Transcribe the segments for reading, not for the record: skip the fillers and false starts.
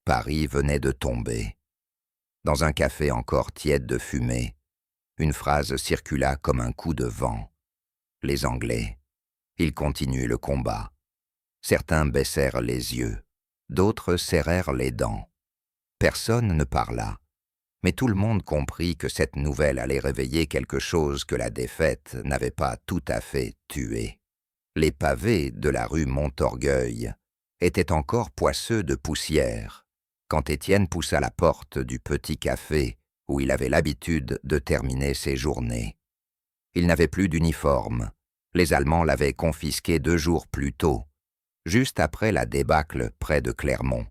Paris venait de tomber. Dans un café encore tiède de fumée, une phrase circula comme un coup de vent. Les Anglais, ils continuent le combat. Certains baissèrent les yeux, d'autres serrèrent les dents. Personne ne parla, mais tout le monde comprit que cette nouvelle allait réveiller quelque chose que la défaite n'avait pas tout à fait tué. Les pavés de la rue Montorgueil étaient encore poisseux de poussière quand Étienne poussa la porte du petit café où il avait l'habitude de terminer ses journées. Il n'avait plus d'uniforme. Les Allemands l'avaient confisqué 2 jours plus tôt, juste après la débâcle près de Clermont.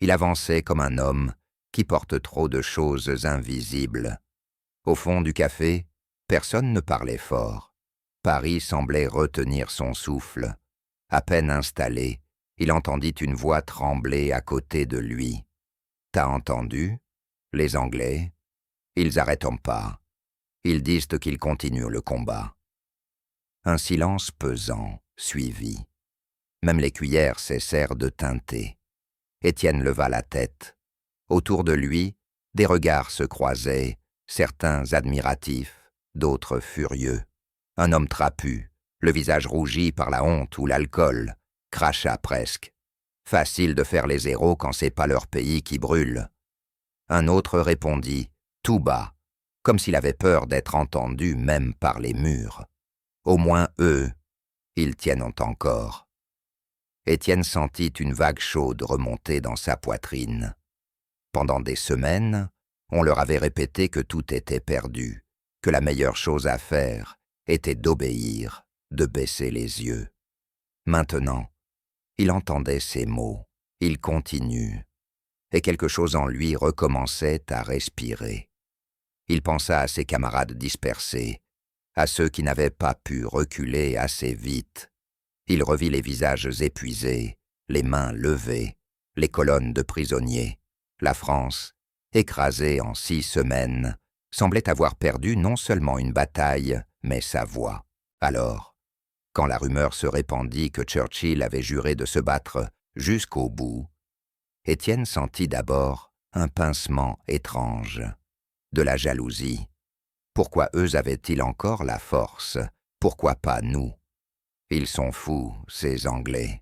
Il avançait comme un homme qui porte trop de choses invisibles. Au fond du café, personne ne parlait fort. Paris semblait retenir son souffle. À peine installé, il entendit une voix trembler à côté de lui. « T'as entendu? Les Anglais, ils arrêtent pas. Ils disent qu'ils continuent le combat. » Un silence pesant suivit. Même les cuillères cessèrent de tinter. Étienne leva la tête. Autour de lui, des regards se croisaient, certains admiratifs, d'autres furieux. Un homme trapu, le visage rougi par la honte ou l'alcool, cracha presque. Facile de faire les héros quand c'est pas leur pays qui brûle. Un autre répondit, tout bas, comme s'il avait peur d'être entendu même par les murs. Au moins eux, ils tiennent encore. Étienne sentit une vague chaude remonter dans sa poitrine. Pendant des semaines, on leur avait répété que tout était perdu, que la meilleure chose à faire était d'obéir, de baisser les yeux. Maintenant, il entendait ces mots, il continue, et quelque chose en lui recommençait à respirer. Il pensa à ses camarades dispersés, à ceux qui n'avaient pas pu reculer assez vite. Il revit les visages épuisés, les mains levées, les colonnes de prisonniers. La France, écrasée en 6 semaines, semblait avoir perdu non seulement une bataille, mais sa voix. Alors, quand la rumeur se répandit que Churchill avait juré de se battre jusqu'au bout, Étienne sentit d'abord un pincement étrange, de la jalousie. Pourquoi eux avaient-ils encore la force? Pourquoi pas nous? Ils sont fous, ces Anglais,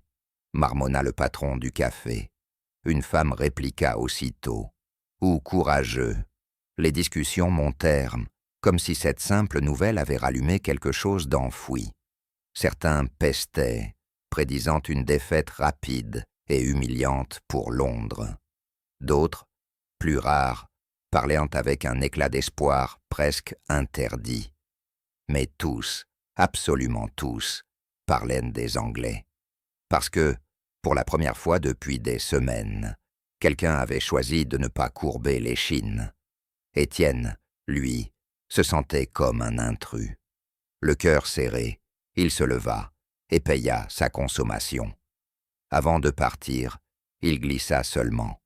marmonna le patron du café. Une femme répliqua aussitôt. Ou courageux. Les discussions montèrent, comme si cette simple nouvelle avait rallumé quelque chose d'enfoui. Certains pestaient, prédisant une défaite rapide et humiliante pour Londres. D'autres, plus rares, parlaient avec un éclat d'espoir presque interdit. Mais tous, absolument tous, parlaient des Anglais. Parce que, pour la première fois depuis des semaines, quelqu'un avait choisi de ne pas courber l'échine. Étienne, lui, se sentait comme un intrus. Le cœur serré, il se leva et paya sa consommation. Avant de partir, il glissa seulement.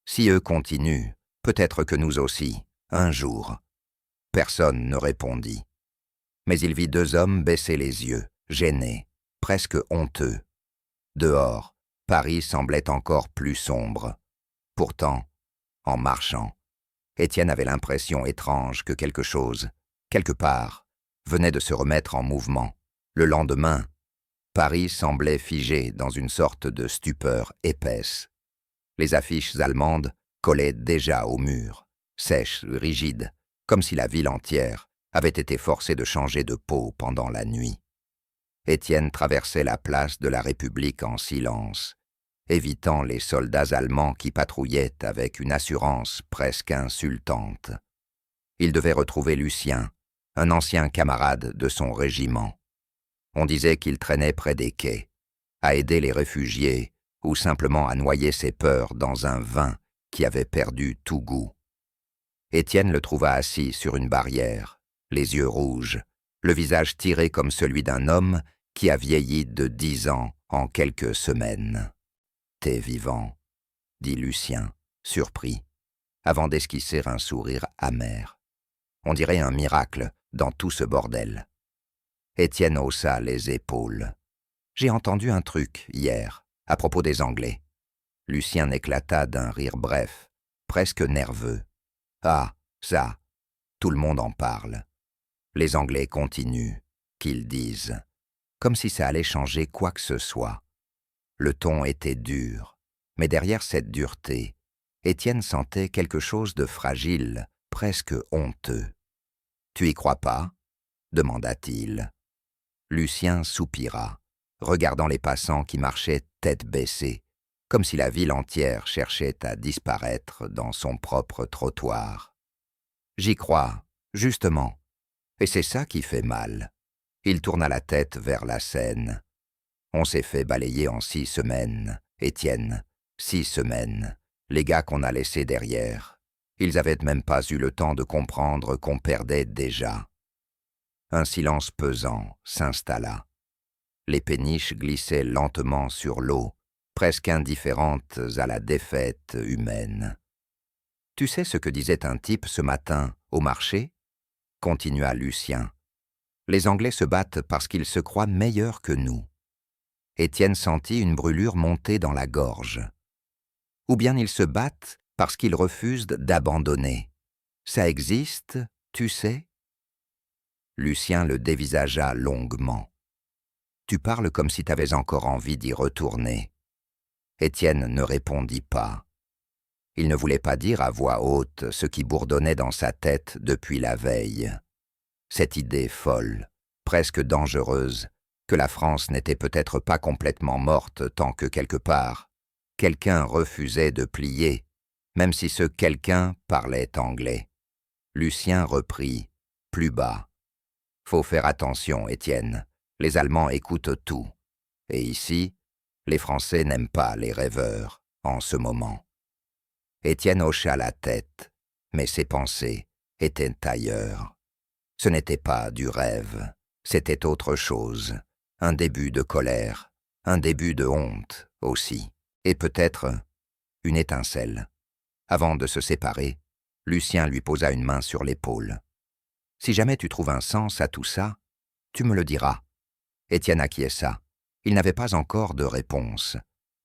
Si eux continuent, peut-être que nous aussi, un jour. Personne ne répondit. Mais il vit 2 hommes baisser les yeux, gênés, presque honteux. Dehors, Paris semblait encore plus sombre. Pourtant, en marchant, Étienne avait l'impression étrange que quelque chose, quelque part, venait de se remettre en mouvement. Le lendemain, Paris semblait figé dans une sorte de stupeur épaisse. Les affiches allemandes collaient déjà au mur, sèches, rigides, comme si la ville entière avait été forcée de changer de peau pendant la nuit. Étienne traversait la place de la République en silence, évitant les soldats allemands qui patrouillaient avec une assurance presque insultante. Il devait retrouver Lucien, un ancien camarade de son régiment. On disait qu'il traînait près des quais, à aider les réfugiés ou simplement à noyer ses peurs dans un vin qui avait perdu tout goût. Étienne le trouva assis sur une barrière, les yeux rouges, le visage tiré comme celui d'un homme qui a vieilli de 10 ans en quelques semaines. « T'es vivant », dit Lucien, surpris, avant d'esquisser un sourire amer. On dirait un miracle dans tout ce bordel. Étienne haussa les épaules. « J'ai entendu un truc hier, à propos des Anglais. Lucien éclata d'un rire bref, presque nerveux. « Ah, ça, tout le monde en parle. Les Anglais continuent, qu'ils disent, comme si ça allait changer quoi que ce soit. » Le ton était dur, mais derrière cette dureté, Étienne sentait quelque chose de fragile, presque honteux. « Tu y crois pas ?» demanda-t-il. Lucien soupira, regardant les passants qui marchaient tête baissée, comme si la ville entière cherchait à disparaître dans son propre trottoir. « J'y crois, justement, et c'est ça qui fait mal. » Il tourna la tête vers la Seine. « On s'est fait balayer en 6 semaines, Étienne, 6 semaines, les gars qu'on a laissés derrière. Ils avaient même pas eu le temps de comprendre qu'on perdait déjà. » Un silence pesant s'installa. Les péniches glissaient lentement sur l'eau, presque indifférentes à la défaite humaine. « Tu sais ce que disait un type ce matin au marché ?» continua Lucien. « Les Anglais se battent parce qu'ils se croient meilleurs que nous. » Étienne sentit une brûlure monter dans la gorge. « Ou bien ils se battent parce qu'ils refusent d'abandonner. Ça existe, tu sais ?» Lucien le dévisagea longuement. « Tu parles comme si t'avais encore envie d'y retourner. » Étienne ne répondit pas. Il ne voulait pas dire à voix haute ce qui bourdonnait dans sa tête depuis la veille. Cette idée folle, presque dangereuse, que la France n'était peut-être pas complètement morte tant que quelque part, quelqu'un refusait de plier, même si ce quelqu'un parlait anglais. Lucien reprit, plus bas. « Faut faire attention, Étienne. Les Allemands écoutent tout. Et ici, les Français n'aiment pas les rêveurs, en ce moment. » Étienne hocha la tête, mais ses pensées étaient ailleurs. Ce n'était pas du rêve, c'était autre chose, un début de colère, un début de honte aussi, et peut-être une étincelle. Avant de se séparer, Lucien lui posa une main sur l'épaule. « Si jamais tu trouves un sens à tout ça, tu me le diras. » Étienne acquiesça. Il n'avait pas encore de réponse,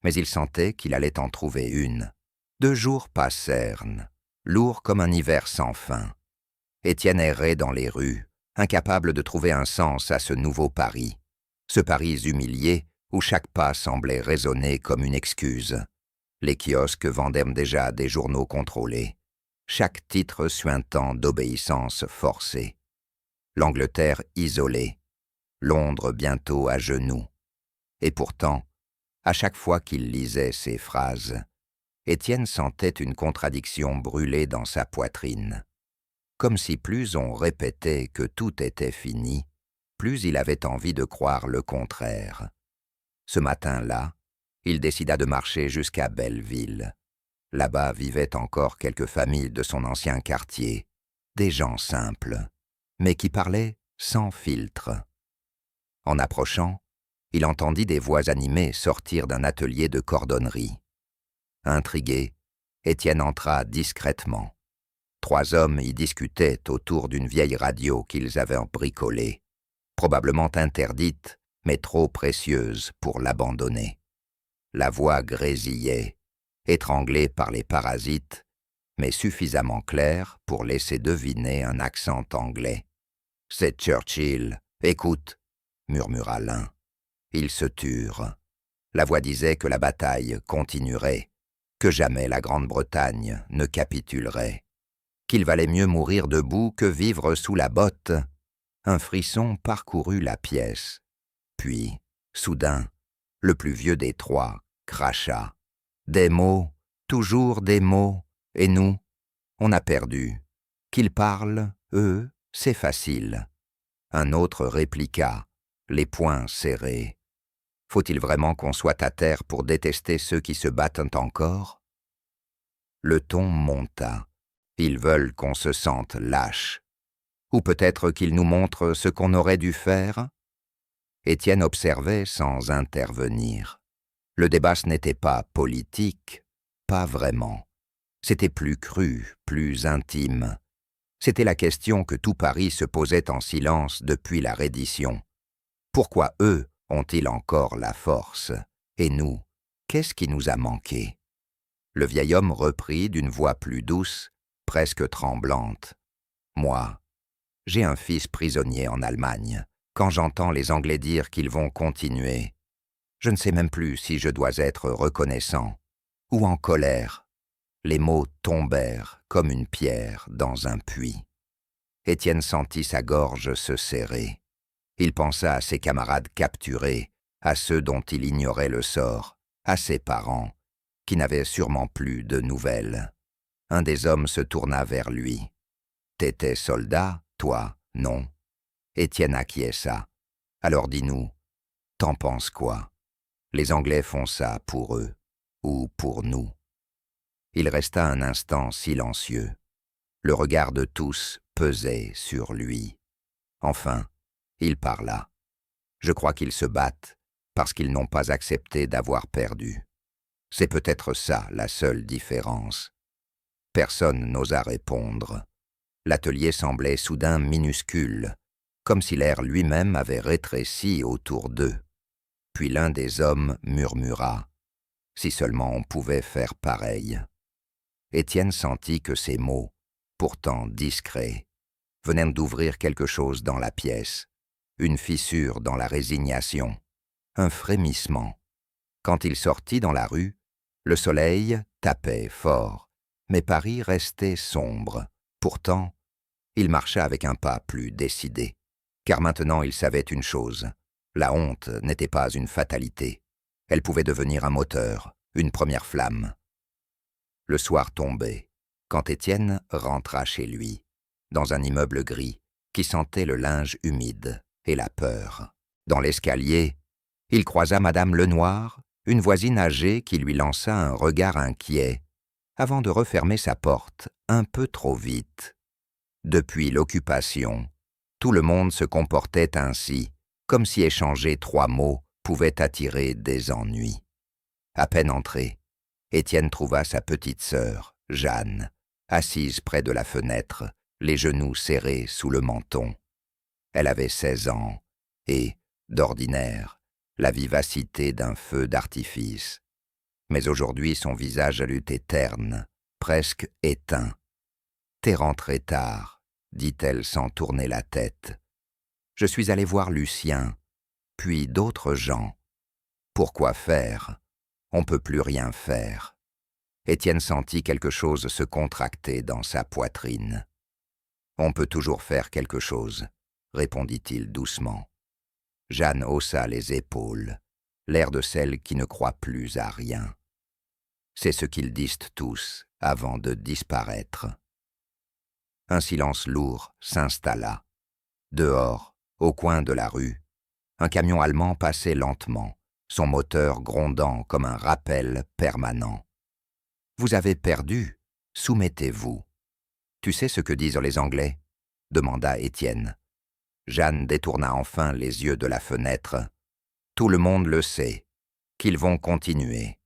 mais il sentait qu'il allait en trouver une. 2 jours passèrent, lourds comme un hiver sans fin. Étienne errait dans les rues, incapable de trouver un sens à ce nouveau Paris. Ce Paris humilié, où chaque pas semblait résonner comme une excuse. Les kiosques vendaient déjà des journaux contrôlés. Chaque titre suintant d'obéissance forcée. L'Angleterre isolée. Londres bientôt à genoux. Et pourtant, à chaque fois qu'il lisait ces phrases, Étienne sentait une contradiction brûler dans sa poitrine. Comme si plus on répétait que tout était fini, plus il avait envie de croire le contraire. Ce matin-là, il décida de marcher jusqu'à Belleville. Là-bas vivaient encore quelques familles de son ancien quartier, des gens simples, mais qui parlaient sans filtre. En approchant, il entendit des voix animées sortir d'un atelier de cordonnerie. Intrigué, Étienne entra discrètement. 3 hommes y discutaient autour d'une vieille radio qu'ils avaient bricolée, probablement interdite, mais trop précieuse pour l'abandonner. La voix grésillait, étranglée par les parasites, mais suffisamment claire pour laisser deviner un accent anglais. « C'est Churchill, écoute !» murmura l'un. Ils se turent. La voix disait que la bataille continuerait, que jamais la Grande-Bretagne ne capitulerait, qu'il valait mieux mourir debout que vivre sous la botte. Un frisson parcourut la pièce. Puis, soudain, le plus vieux des 3 cracha. « Des mots, toujours des mots, et nous, on a perdu. Qu'ils parlent, eux, c'est facile. » Un autre répliqua, les poings serrés. « Faut-il vraiment qu'on soit à terre pour détester ceux qui se battent encore ?» Le ton monta. Ils veulent qu'on se sente lâche. Ou peut-être qu'ils nous montrent ce qu'on aurait dû faire. Étienne observait sans intervenir. Le débat ce n'était pas politique, pas vraiment. C'était plus cru, plus intime. C'était la question que tout Paris se posait en silence depuis la reddition. Pourquoi eux ont-ils encore la force? Et nous, qu'est-ce qui nous a manqué? Le vieil homme reprit d'une voix plus douce, presque tremblante. « Moi, j'ai un fils prisonnier en Allemagne. Quand j'entends les Anglais dire qu'ils vont continuer, je ne sais même plus si je dois être reconnaissant ou en colère. » Les mots tombèrent comme une pierre dans un puits. Étienne sentit sa gorge se serrer. Il pensa à ses camarades capturés, à ceux dont il ignorait le sort, à ses parents, qui n'avaient sûrement plus de nouvelles. Un des hommes se tourna vers lui. « T'étais soldat, toi, non ?» Étienne acquiesça. « Alors dis-nous, t'en penses quoi? Les Anglais font ça pour eux, ou pour nous ?» Il resta un instant silencieux. Le regard de tous pesait sur lui. Enfin, il parla. « Je crois qu'ils se battent parce qu'ils n'ont pas accepté d'avoir perdu. C'est peut-être ça la seule différence. » Personne n'osa répondre. L'atelier semblait soudain minuscule, comme si l'air lui-même avait rétréci autour d'eux. Puis l'un des hommes murmura « Si seulement on pouvait faire pareil !» Étienne sentit que ces mots, pourtant discrets, venaient d'ouvrir quelque chose dans la pièce, une fissure dans la résignation, un frémissement. Quand il sortit dans la rue, le soleil tapait fort, mais Paris restait sombre. Pourtant, il marcha avec un pas plus décidé, car maintenant il savait une chose, la honte n'était pas une fatalité. Elle pouvait devenir un moteur, une première flamme. Le soir tombait, quand Étienne rentra chez lui, dans un immeuble gris qui sentait le linge humide et la peur. Dans l'escalier, il croisa Madame Lenoir, une voisine âgée qui lui lança un regard inquiet, avant de refermer sa porte un peu trop vite. Depuis l'occupation, tout le monde se comportait ainsi, comme si échanger 3 mots pouvait attirer des ennuis. À peine entré, Étienne trouva sa petite sœur, Jeanne, assise près de la fenêtre, les genoux serrés sous le menton. Elle avait 16 ans et, d'ordinaire, la vivacité d'un feu d'artifice. Mais aujourd'hui son visage était terne, presque éteint. « T'es rentré tard, » dit-elle sans tourner la tête. « Je suis allée voir Lucien, puis d'autres gens. Pourquoi faire? On ne peut plus rien faire. » Étienne sentit quelque chose se contracter dans sa poitrine. « On peut toujours faire quelque chose, » répondit-il doucement. Jeanne haussa les épaules, l'air de celle qui ne croit plus à rien. C'est ce qu'ils disent tous avant de disparaître. Un silence lourd s'installa. Dehors, au coin de la rue, un camion allemand passait lentement, son moteur grondant comme un rappel permanent. « Vous avez perdu, soumettez-vous. »« Tu sais ce que disent les Anglais ?» demanda Étienne. Jeanne détourna enfin les yeux de la fenêtre. « Tout le monde le sait, qu'ils vont continuer. »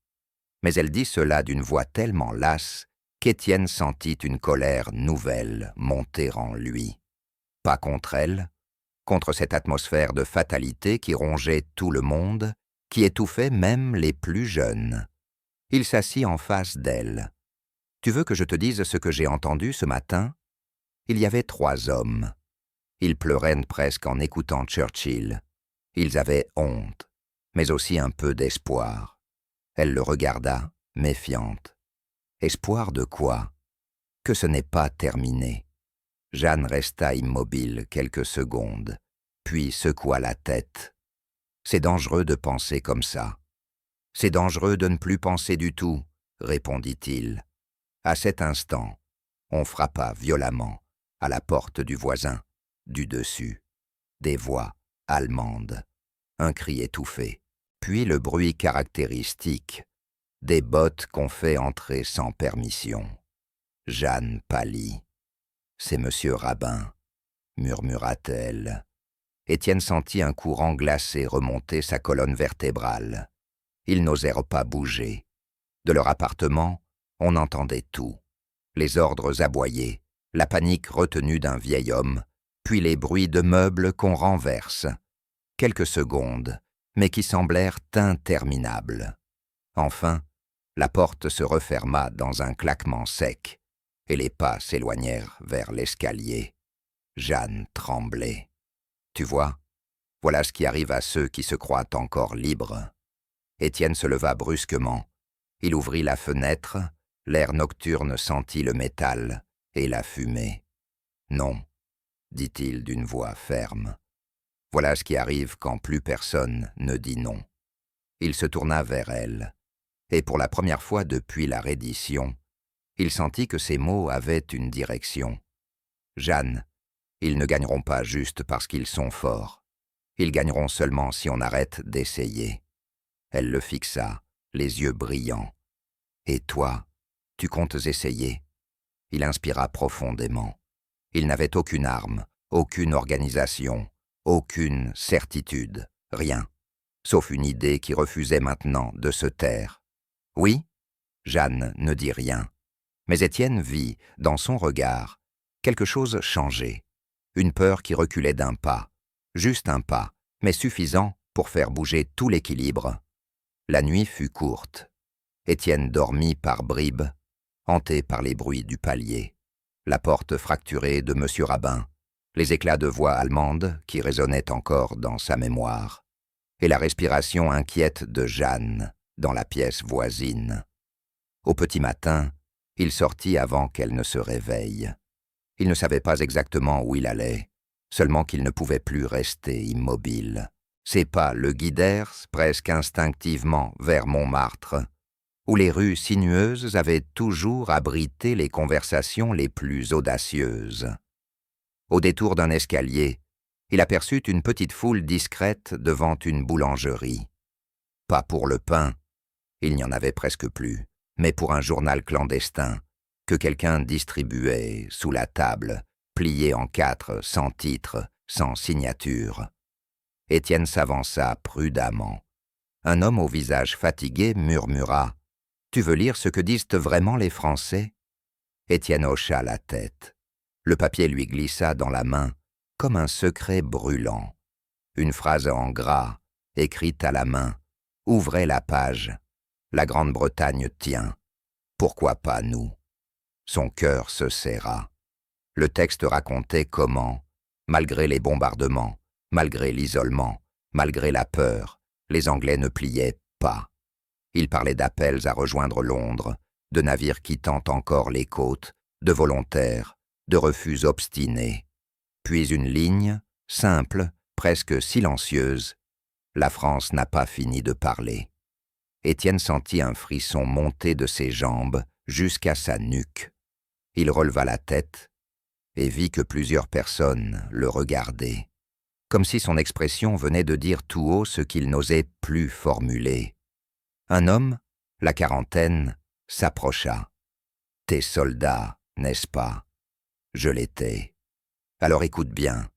Mais elle dit cela d'une voix tellement lasse qu'Étienne sentit une colère nouvelle monter en lui. Pas contre elle, contre cette atmosphère de fatalité qui rongeait tout le monde, qui étouffait même les plus jeunes. Il s'assit en face d'elle. « Tu veux que je te dise ce que j'ai entendu ce matin ?» Il y avait 3 hommes. Ils pleuraient presque en écoutant Churchill. Ils avaient honte, mais aussi un peu d'espoir. Elle le regarda, méfiante. Espoir de quoi? Que ce n'est pas terminé. Jeanne resta immobile quelques secondes, puis secoua la tête. C'est dangereux de penser comme ça. C'est dangereux de ne plus penser du tout, répondit-il. À cet instant, on frappa violemment à la porte du voisin, du dessus. Des voix allemandes, un cri étouffé, puis le bruit caractéristique, des bottes qu'on fait entrer sans permission. Jeanne pâlit. « C'est Monsieur Rabin, » murmura-t-elle. Étienne sentit un courant glacé remonter sa colonne vertébrale. Ils n'osèrent pas bouger. De leur appartement, on entendait tout. Les ordres aboyés, la panique retenue d'un vieil homme, puis les bruits de meubles qu'on renverse. Quelques secondes, mais qui semblèrent interminables. Enfin, La porte se referma dans un claquement sec, et les pas s'éloignèrent vers l'escalier. Jeanne tremblait. Tu vois, voilà ce qui arrive à ceux qui se croient encore libres. Étienne se leva brusquement. Il ouvrit la fenêtre, l'air nocturne sentit le métal et la fumée. Non, dit-il d'une voix ferme. Voilà ce qui arrive quand plus personne ne dit non. Il se tourna vers elle, et pour la première fois depuis la reddition, il sentit que ses mots avaient une direction. Jeanne, ils ne gagneront pas juste parce qu'ils sont forts. Ils gagneront seulement si on arrête d'essayer. Elle le fixa, les yeux brillants. Et toi, tu comptes essayer? Il inspira profondément. Il n'avait aucune arme, aucune organisation, aucune certitude, rien, sauf une idée qui refusait maintenant de se taire. Oui? Jeanne ne dit rien. Mais Étienne vit, dans son regard, quelque chose changer. Une peur qui reculait d'un pas, juste un pas, mais suffisant pour faire bouger tout l'équilibre. La nuit fut courte. Étienne dormit par bribes, hanté par les bruits du palier, la porte fracturée de M. Rabin, les éclats de voix allemande qui résonnaient encore dans sa mémoire, et la respiration inquiète de Jeanne dans la pièce voisine. Au petit matin, il sortit avant qu'elle ne se réveille. Il ne savait pas exactement où il allait, seulement qu'il ne pouvait plus rester immobile. Ses pas le guidèrent presque instinctivement vers Montmartre, où les rues sinueuses avaient toujours abrité les conversations les plus audacieuses. Au détour d'un escalier, il aperçut une petite foule discrète devant une boulangerie. Pas pour le pain, il n'y en avait presque plus, mais pour un journal clandestin que quelqu'un distribuait sous la table, plié en 4, sans titre, sans signature. Étienne s'avança prudemment. Un homme au visage fatigué murmura « Tu veux lire ce que disent vraiment les Français ?» Étienne hocha la tête. Le papier lui glissa dans la main comme un secret brûlant. Une phrase en gras, écrite à la main, ouvrait la page. La Grande-Bretagne tient. Pourquoi pas nous? Son cœur se serra. Le texte racontait comment, malgré les bombardements, malgré l'isolement, malgré la peur, les Anglais ne pliaient pas. Il parlait d'appels à rejoindre Londres, de navires quittant encore les côtes, de volontaires, de refus obstinés. Puis une ligne, simple, presque silencieuse. La France n'a pas fini de parler. Étienne sentit un frisson monter de ses jambes jusqu'à sa nuque. Il releva la tête et vit que plusieurs personnes le regardaient, comme si son expression venait de dire tout haut ce qu'il n'osait plus formuler. Un homme, la quarantaine, s'approcha. « T'es soldat, n'est-ce pas ?»« Je l'étais. »« Alors écoute bien. »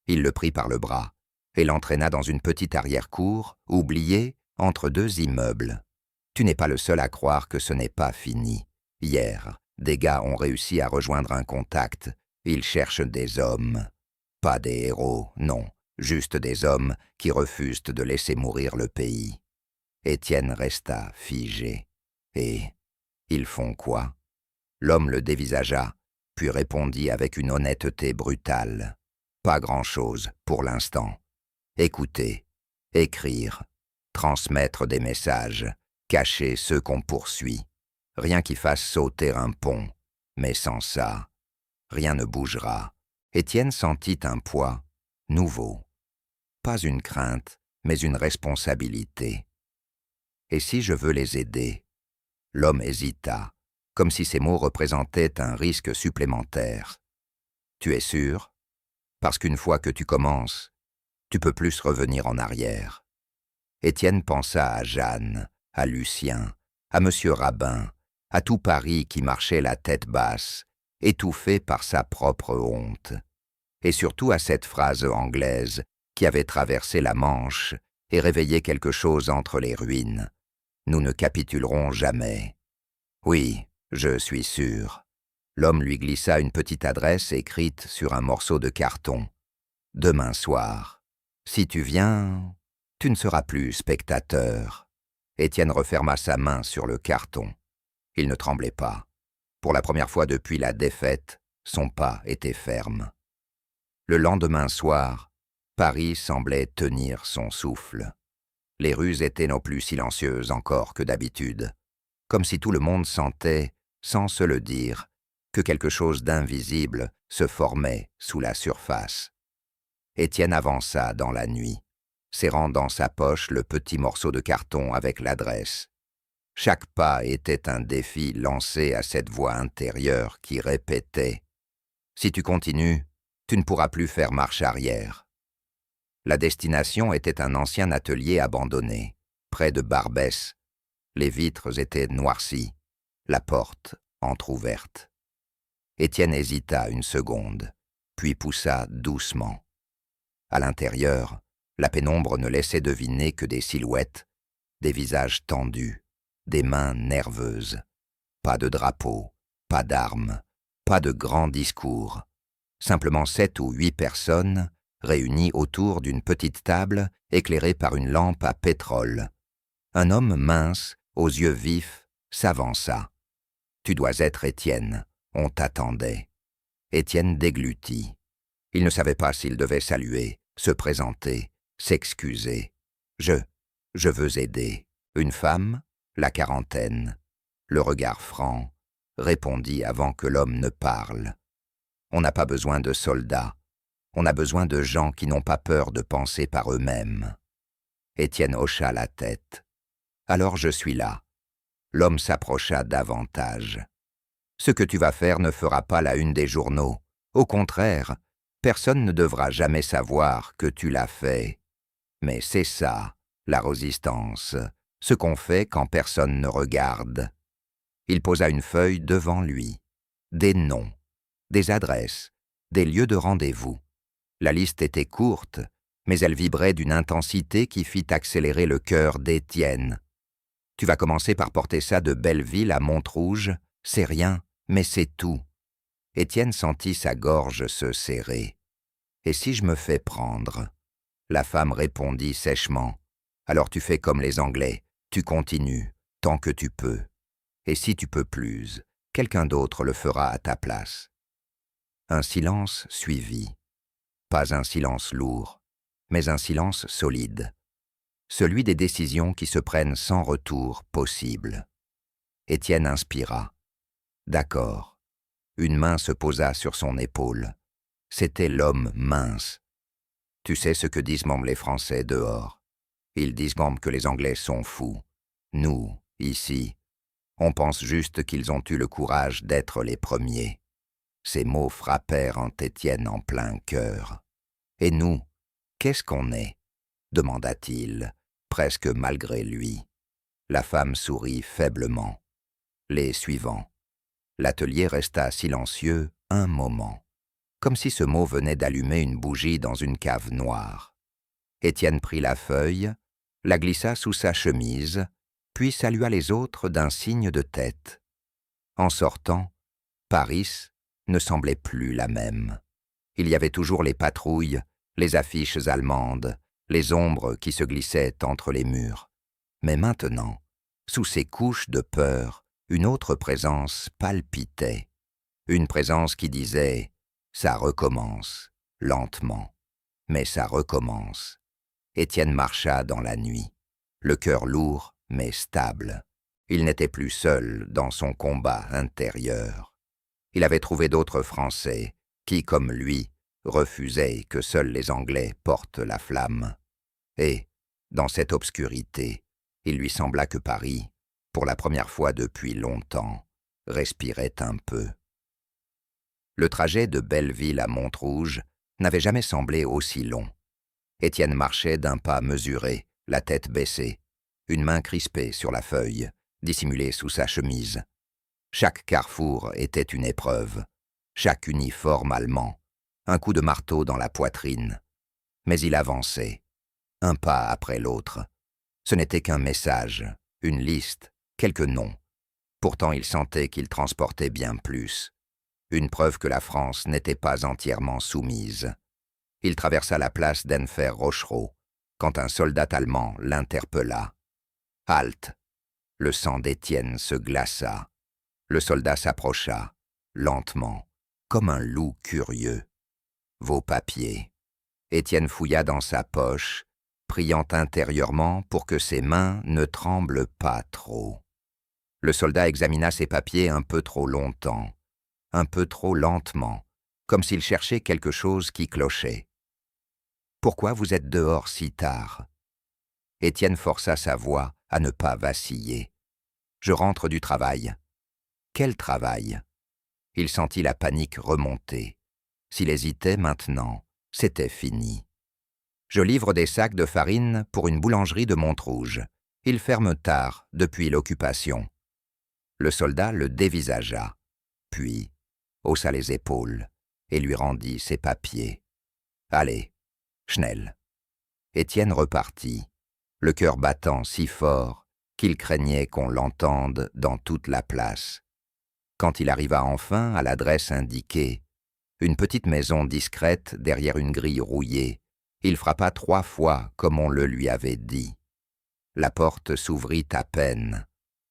Il le prit par le bras et l'entraîna dans une petite arrière-cour, oubliée, entre deux immeubles. Tu n'es pas le seul à croire que ce n'est pas fini. Hier, des gars ont réussi à rejoindre un contact. Ils cherchent des hommes. Pas des héros, non, juste des hommes qui refusent de laisser mourir le pays. Étienne resta figé. Et ils font quoi? L'homme le dévisagea, puis répondit avec une honnêteté brutale. Pas grand-chose, pour l'instant. Écouter, écrire, transmettre des messages, cacher ceux qu'on poursuit. Rien qui fasse sauter un pont, mais sans ça, rien ne bougera. Étienne sentit un poids nouveau. Pas une crainte, mais une responsabilité. Et si je veux les aider? L'homme hésita, comme si ces mots représentaient un risque supplémentaire. Tu es sûr? Parce qu'une fois que tu commences, tu peux plus revenir en arrière. Étienne pensa à Jeanne, à Lucien, à M. Rabin, à tout Paris qui marchait la tête basse, étouffé par sa propre honte, et surtout à cette phrase anglaise qui avait traversé la Manche et réveillé quelque chose entre les ruines. Nous ne capitulerons jamais. Oui, je suis sûr. L'homme lui glissa une petite adresse écrite sur un morceau de carton. Demain soir. Si tu viens, tu ne seras plus spectateur. Étienne referma sa main sur le carton. Il ne tremblait pas. Pour la première fois depuis la défaite, son pas était ferme. Le lendemain soir, Paris semblait tenir son souffle. Les rues étaient non plus silencieuses encore que d'habitude, comme si tout le monde sentait, sans se le dire, que quelque chose d'invisible se formait sous la surface. Étienne avança dans la nuit, serrant dans sa poche le petit morceau de carton avec l'adresse. Chaque pas était un défi lancé à cette voix intérieure qui répétait « Si tu continues, tu ne pourras plus faire marche arrière ». La destination était un ancien atelier abandonné, près de Barbès. Les vitres étaient noircies, la porte entr'ouverte. Étienne hésita une seconde, puis poussa doucement. À l'intérieur, la pénombre ne laissait deviner que des silhouettes, des visages tendus, des mains nerveuses. Pas de drapeau, pas d'armes, pas de grands discours. Simplement 7 ou 8 personnes réunies autour d'une petite table éclairée par une lampe à pétrole. Un homme mince, aux yeux vifs, s'avança. « Tu dois être Étienne, on t'attendait. » Étienne déglutit. Il ne savait pas s'il devait saluer, se présenter, s'excuser. « Je veux aider. » Une femme, la quarantaine, le regard franc, répondit avant que l'homme ne parle. « On n'a pas besoin de soldats. On a besoin de gens qui n'ont pas peur de penser par eux-mêmes. » Étienne hocha la tête. « Alors je suis là. » L'homme s'approcha davantage. « Ce que tu vas faire ne fera pas la une des journaux. Au contraire, personne ne devra jamais savoir que tu l'as fait. Mais c'est ça, la résistance, ce qu'on fait quand personne ne regarde. » Il posa une feuille devant lui. Des noms, des adresses, des lieux de rendez-vous. La liste était courte, mais elle vibrait d'une intensité qui fit accélérer le cœur d'Étienne. « Tu vas commencer par porter ça de Belleville à Montrouge, c'est rien, mais c'est tout. » Étienne sentit sa gorge se serrer. « Et si je me fais prendre ?» La femme répondit sèchement. « Alors tu fais comme les Anglais, tu continues, tant que tu peux. Et si tu peux plus, quelqu'un d'autre le fera à ta place. » Un silence suivit. Pas un silence lourd, mais un silence solide. Celui des décisions qui se prennent sans retour possible. Étienne inspira. D'accord. Une main se posa sur son épaule. C'était l'homme mince. Tu sais ce que disent même les Français dehors. Ils disent même que les Anglais sont fous. Nous, ici, on pense juste qu'ils ont eu le courage d'être les premiers. Ces mots frappèrent en Étienne en plein cœur. Et nous, qu'est-ce qu'on est ? Demanda-t-il, presque malgré lui. La femme sourit faiblement. Les suivants. L'atelier resta silencieux un moment, comme si ce mot venait d'allumer une bougie dans une cave noire. Étienne prit la feuille, la glissa sous sa chemise, puis salua les autres d'un signe de tête. En sortant, Paris ne semblait plus la même. Il y avait toujours les patrouilles, les affiches allemandes, les ombres qui se glissaient entre les murs. Mais maintenant, sous ces couches de peur, une autre présence palpitait. Une présence qui disait « ça recommence », lentement. Mais ça recommence. Étienne marcha dans la nuit, le cœur lourd mais stable. Il n'était plus seul dans son combat intérieur. Il avait trouvé d'autres Français qui, comme lui, refusaient que seuls les Anglais portent la flamme. Et, dans cette obscurité, il lui sembla que Paris, pour la première fois depuis longtemps, respirait un peu. Le trajet de Belleville à Montrouge n'avait jamais semblé aussi long. Étienne marchait d'un pas mesuré, la tête baissée, une main crispée sur la feuille, dissimulée sous sa chemise. Chaque carrefour était une épreuve, chaque uniforme allemand, un coup de marteau dans la poitrine. Mais il avançait, un pas après l'autre. Ce n'était qu'un message, une liste, quelques noms. Pourtant il sentait qu'il transportait bien plus. Une preuve que la France n'était pas entièrement soumise. Il traversa la place d'Enfer Rochereau, quand un soldat allemand l'interpella. Halte. Le sang d'Étienne se glaça. Le soldat s'approcha, lentement, comme un loup curieux. Vos papiers. Étienne fouilla dans sa poche, priant intérieurement pour que ses mains ne tremblent pas trop. Le soldat examina ses papiers un peu trop longtemps, un peu trop lentement, comme s'il cherchait quelque chose qui clochait. « Pourquoi vous êtes dehors si tard ?» Étienne força sa voix à ne pas vaciller. « Je rentre du travail. »« Quel travail ?» Il sentit la panique remonter. S'il hésitait maintenant, c'était fini. « Je livre des sacs de farine pour une boulangerie de Montrouge. Ils ferment tard, depuis l'occupation. » Le soldat le dévisagea, puis haussa les épaules et lui rendit ses papiers. « Allez, Schnell. » Étienne repartit, le cœur battant si fort qu'il craignait qu'on l'entende dans toute la place. Quand il arriva enfin à l'adresse indiquée, une petite maison discrète derrière une grille rouillée, il frappa 3 fois comme on le lui avait dit. La porte s'ouvrit à peine.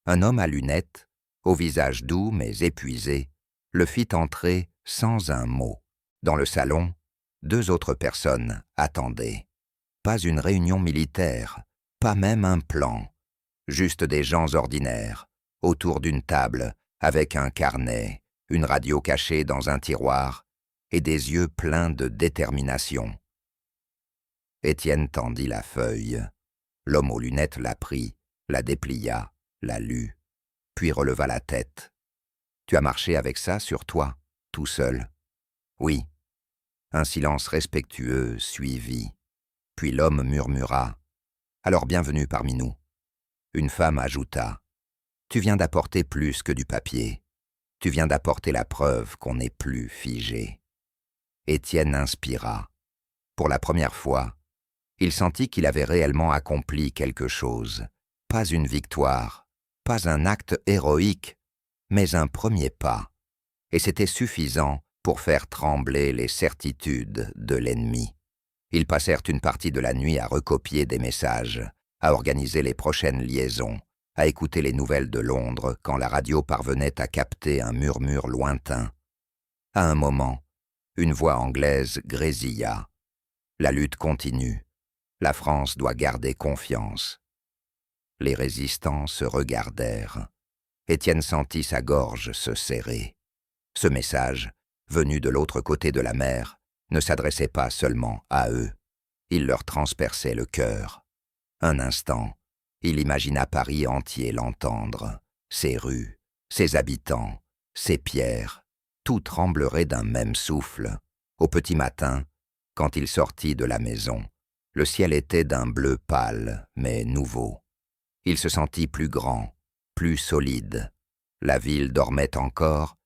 Un homme à lunettes, au visage doux mais épuisé, le fit entrer sans un mot. Dans le salon, 2 autres personnes attendaient. Pas une réunion militaire, pas même un plan. Juste des gens ordinaires, autour d'une table, avec un carnet, une radio cachée dans un tiroir et des yeux pleins de détermination. Étienne tendit la feuille. L'homme aux lunettes la prit, la déplia, la lut, puis releva la tête. « Tu as marché avec ça sur toi, tout seul ?»« Oui. » Un silence respectueux suivit. Puis l'homme murmura. « Alors bienvenue parmi nous. » Une femme ajouta. « Tu viens d'apporter plus que du papier. Tu viens d'apporter la preuve qu'on n'est plus figé. » Étienne inspira. Pour la première fois, il sentit qu'il avait réellement accompli quelque chose. Pas une victoire, pas un acte héroïque, mais un premier pas. Et c'était suffisant pour faire trembler les certitudes de l'ennemi. Ils passèrent une partie de la nuit à recopier des messages, à organiser les prochaines liaisons, à écouter les nouvelles de Londres quand la radio parvenait à capter un murmure lointain. À un moment, une voix anglaise grésilla. La lutte continue. La France doit garder confiance. Les résistants se regardèrent. Étienne sentit sa gorge se serrer. Ce message, venu de l'autre côté de la mer, ne s'adressait pas seulement à eux. Il leur transperçait le cœur. Un instant, il imagina Paris entier l'entendre. Ses rues, ses habitants, ses pierres, tout tremblerait d'un même souffle. Au petit matin, quand il sortit de la maison, le ciel était d'un bleu pâle, mais nouveau. Il se sentit plus grand, plus solide. La ville dormait encore,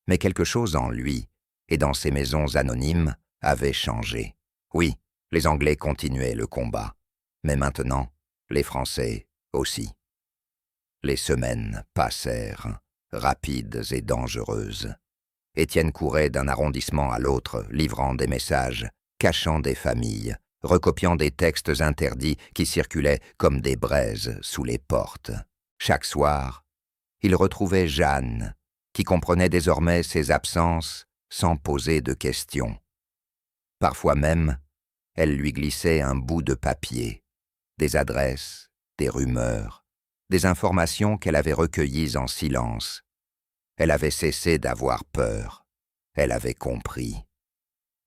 mais quelque chose en lui, et dans ces maisons anonymes, avait changé. Oui, les Anglais continuaient le combat, mais maintenant, les Français aussi. Les semaines passèrent, rapides et dangereuses. Étienne courait d'un arrondissement à l'autre, livrant des messages, cachant des familles, recopiant des textes interdits qui circulaient comme des braises sous les portes. Chaque soir, il retrouvait Jeanne, qui comprenait désormais ses absences sans poser de questions. Parfois même, elle lui glissait un bout de papier, des adresses, des rumeurs, des informations qu'elle avait recueillies en silence. Elle avait cessé d'avoir peur. Elle avait compris.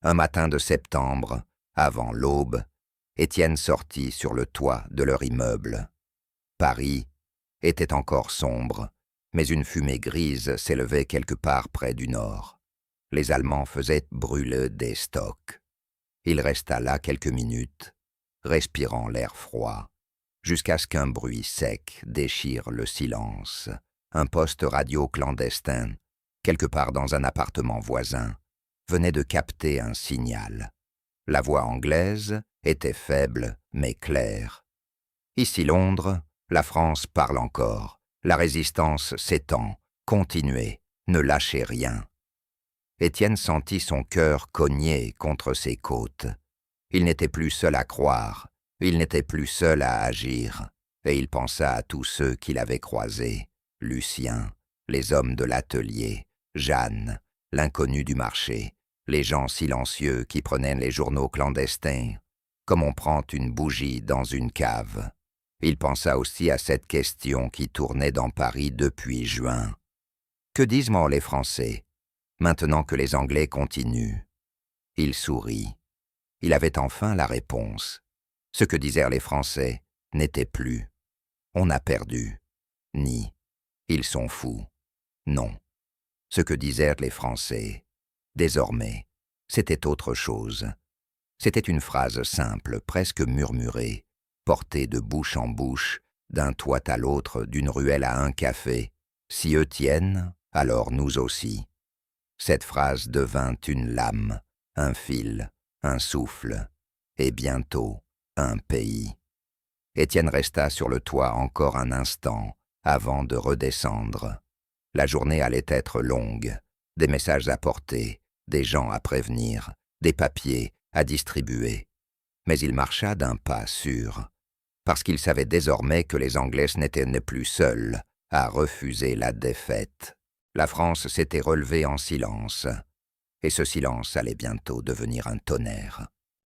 Un matin de septembre, avant l'aube, Étienne sortit sur le toit de leur immeuble. Paris était encore sombre, mais une fumée grise s'élevait quelque part près du nord. Les Allemands faisaient brûler des stocks. Il resta là quelques minutes, respirant l'air froid, jusqu'à ce qu'un bruit sec déchire le silence. Un poste radio clandestin, quelque part dans un appartement voisin, venait de capter un signal. La voix anglaise était faible mais claire. « Ici Londres, la France parle encore. La résistance s'étend. Continuez, ne lâchez rien. » Étienne sentit son cœur cogner contre ses côtes. Il n'était plus seul à croire, il n'était plus seul à agir. et il pensa à tous ceux qu'il avait croisés, Lucien, les hommes de l'atelier, Jeanne, l'inconnu du marché, les gens silencieux qui prenaient les journaux clandestins, comme on prend une bougie dans une cave. Il pensa aussi à cette question qui tournait dans Paris depuis juin. Que disent-moi les Français, maintenant que les Anglais continuent? Il sourit. Il avait enfin la réponse. Ce que disaient les Français n'était plus. On a perdu. Ni. Ils sont fous. Non. Ce que disaient les Français, désormais, c'était autre chose. C'était une phrase simple, presque murmurée, portée de bouche en bouche, d'un toit à l'autre, d'une ruelle à un café. Si eux tiennent, alors nous aussi. Cette phrase devint une lame, un fil, un souffle, et bientôt un pays. Étienne resta sur le toit encore un instant, avant de redescendre. La journée allait être longue, des messages à porter, des gens à prévenir, des papiers à distribuer. Mais il marcha d'un pas sûr, parce qu'il savait désormais que les Anglais n'étaient plus seuls à refuser la défaite. La France s'était relevée en silence, et ce silence allait bientôt devenir un tonnerre.